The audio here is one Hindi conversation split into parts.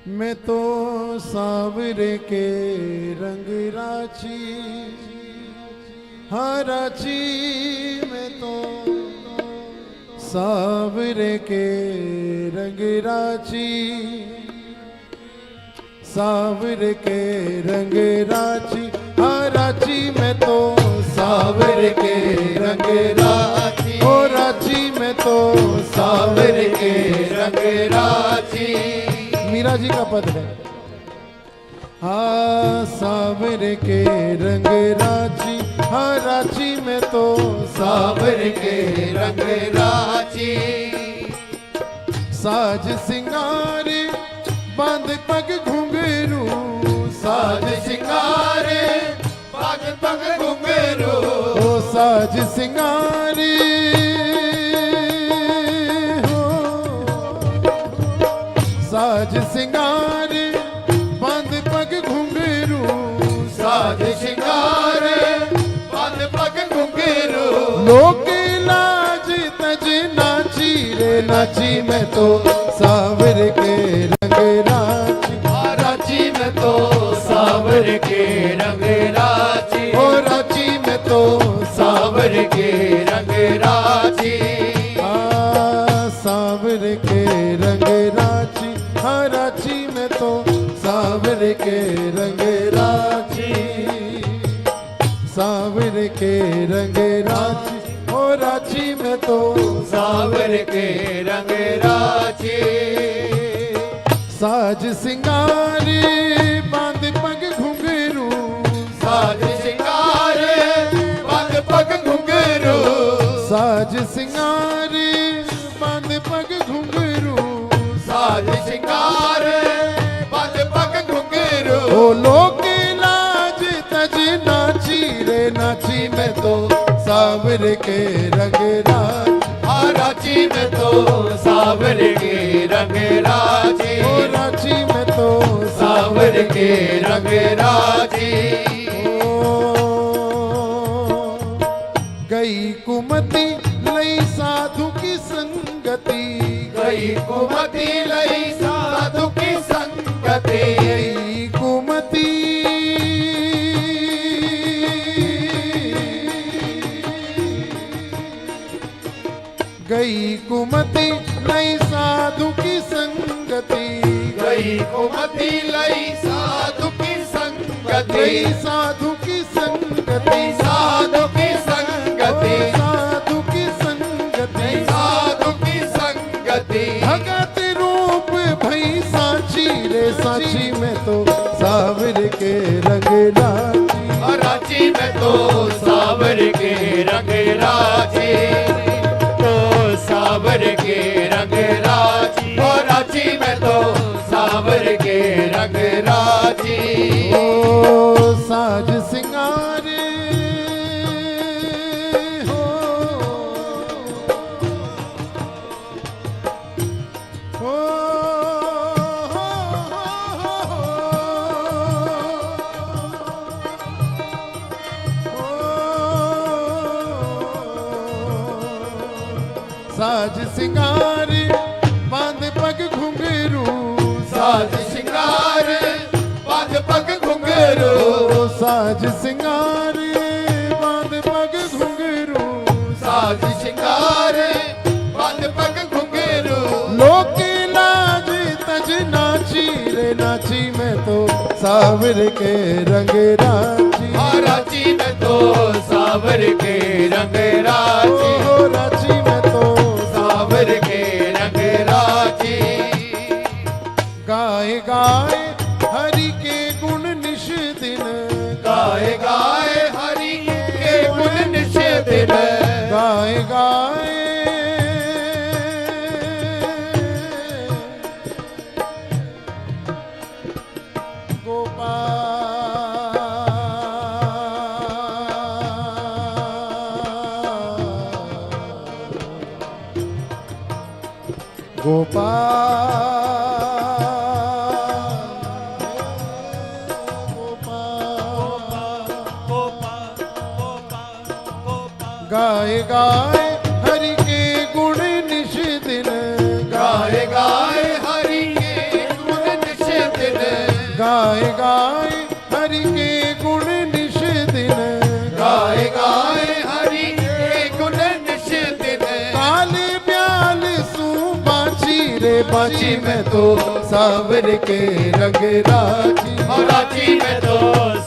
मैं तो सांवरे के रंग राची, हाँ राची मैं तो सांवरे के रंग राची, सांवरे के रंग राची, हाँ राची मैं तो सांवरे के रंग राची, ओ राची मैं तो सांवरे के रंग राची। मीरा जी का पद है। हाँ सांवरे के रंग राची, हाँ राची में तो सांवरे के रंग राची। साज सिंगारे बांध पग घुंघरू, साज सिंगारे बांध पग घुंघरू, ओ साज सिंगारे साज सिंगारे बांध पग घुंघरू, साज सिंगारे बांध पग घुंघरू। लोक लाज तज नाची रे नाची मैं तो सांवरे के रंग राची, राची में तो सांवरे के रंग राची, ओ राची में तो सांवरे के रंग राची। सांवरे के रंग राची, हाँ राची में तो सांवरे के रंग राची, सांवरे के रंग राची, ओ राची में तो सांवरे के रंग राची। साज सिंगारे बांध पग घुंघरू, साज सिंगारे बांध पग घुंघरू, साज सिंगारे बांध पग घुंघरू, साज सिंगारे बांध पग घुंघरू। ओ लोक लाज तज नाची रे नाची में तो सांवरे के रंग राची, हाँ राची में तो सांवरे के रंग राची, ओ राची में तो सांवरे के रंग राची। गई कुमति लई साधु की संगति, गई कुमति लई साधु की संगति, गई कुमति गई कुमति लई साधु की संगति, गई कुमति लई साधु की संगति, गई साधु की संगति, साधु की संगति, साधु की संगति, साधु की संगति। भगत रूप भई साची रे साची में तो सांवरे के रंग राची, राची में तो सांवरे के रंग राची, तो सांवरे के रंग राची, और राची में तो सांवरे के रंग राची। ओ साज सिंगारे साज सिंगारे बांध पग घुंघरू, साज सिंगारे बांध पग घुंघरू, साज सिंगारे बांध पग घुंघरू, साज सिंगारे बांध पग घुंघरू। लोक लाज तज नाची रे नाची में तो सांवरे के रंग राची, हाँ राची में तो सांवरे के रंग राची, ओ राची में तो सांवरे के रंग राची। गाए गाए हरि के गुण निश दिन, गाए गाए हरि के गुण निश दिन, गाए गाए गोपाल गाए गाए हरि के गुण निश दिन, गाए गाए हरि के गुण निश गाए गाए हरि के गुण निश दिन, गाए गाए हरि के गुण निश दिन। काले ब्याल सू बाची रे बाची में तो सावर के रंग राजी, और रांची में तो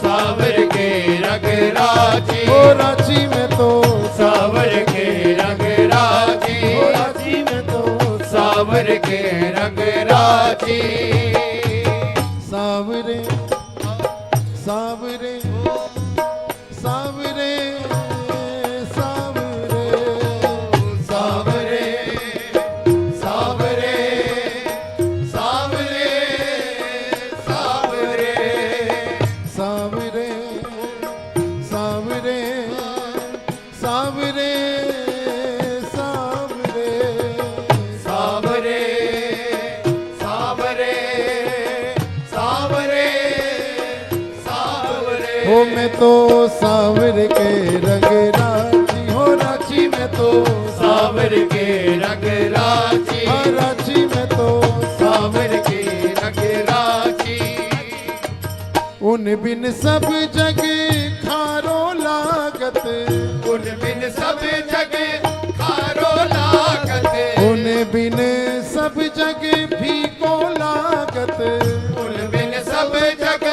सावर के रंग राजी, ओ रांची में तो सावर के रंग राजी, ओ रांची में तो सावर के रंग राजी। सावरे सावरे सावरे सावरे सावरे सावरे सावरे सावरे सावरे सावरे सावरे सावरे सावरे सावरे सावरे सावरे। हो मैं तो सावर के रंग राजी, हो रांची में तो सावर के रंग राजी, हाँ रांची में तो सावर के रंग राजी। उन बिन सब जग खारो लागत, उन बिन सब जग खारो लागत, उन बिन सब जग फीको लागत, उन बिन सब जग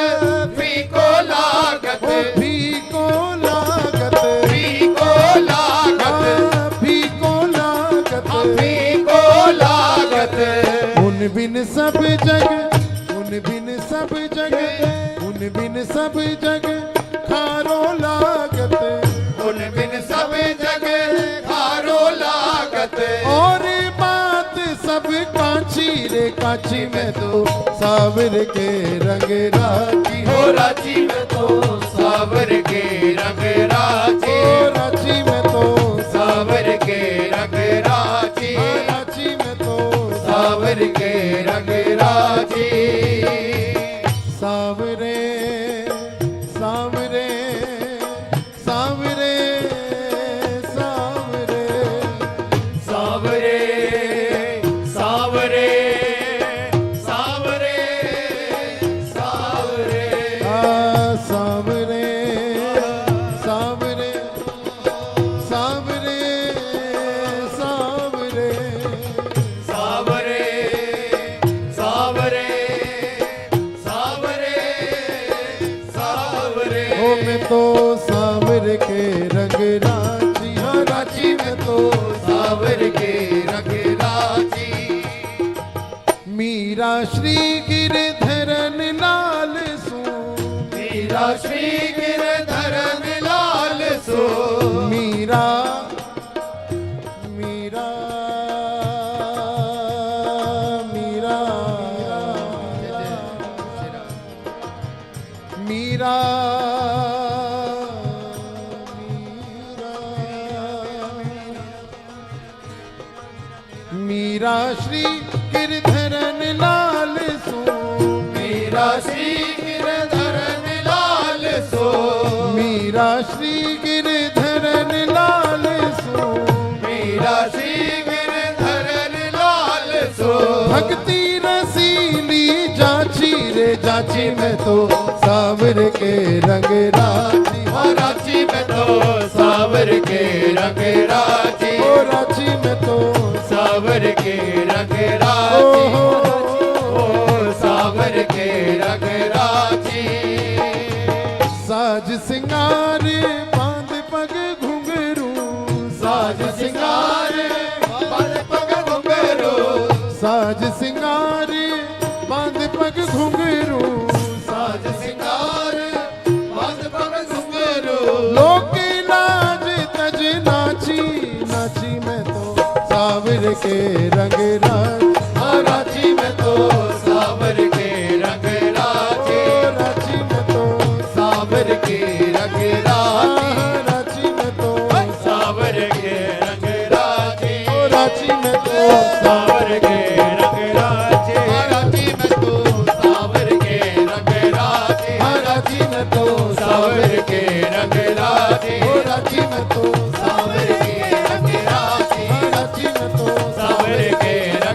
फीको लागत, ओ फीको लागत, फीको लागत, हाँ, फीको लागत। फीको लागत। उन बिन सब जग, उन बिन सब जग, उन बिन सब जग खारो लागत, उन बिन सब जग खारो लागत, और बात सब कांची रे कांची में तो सावर के रंग राजी, हो रांची में तो सावर के रंग राजी, ओ रांची में तो सावर के रंग राजी, हाँ, रांची में तो सावर के रंग राजी। सावरे सावरे सावरे सावरे सावरे सावरे सावरे सावरे आ सावरे सावरे सावरे सावरे सावरे सावरे सावरे सावरे। हो मैं तो सावर के रंग राजी, हाँ रांची में तो सावर के रंग राजी। मीरा श्री गिरधरन लाल सू, मीरा श्री गिरधरन लाल सो, मीरा मीरा मीरा मीरा मीरा श्री गिरधरन लाल सू, मीरा श्री गिरधरन लाल सो, मीरा श्री गिरधरन लाल सू, मीरा श्री गिरधरन लाल सो। भक्ति रसीली जाची रे जाची में तो सावर के रंग राजी, और रांची में तो सावर के रंग राजी, ओ रांची में तो सावर के रंग ओ राजी, हो ओ सावर के रंग राजी। साज सिंगार बांध पग घुंघरू, साज सिंगार बांध पग घुंघरू, साज सिंगार बांध पग घुंघरू, साज सिंगार बांध पग घुंघरू, लोक लाज तज नाची नाची में तो सावर के रंग राजी, और रांची में तो सावर के रंग राजी, ओ रांची में तो सावर के रंग राजी, रांची में तो सावर के रंग राजी, ओ रांची में तो सावर के रंग राजी, रांची में तो सावर के रंग राजी, रांची में तो सावर के रंग राजी, ओ रांची में तो सावर के रंग राजी, रांची में तो सावर के रंग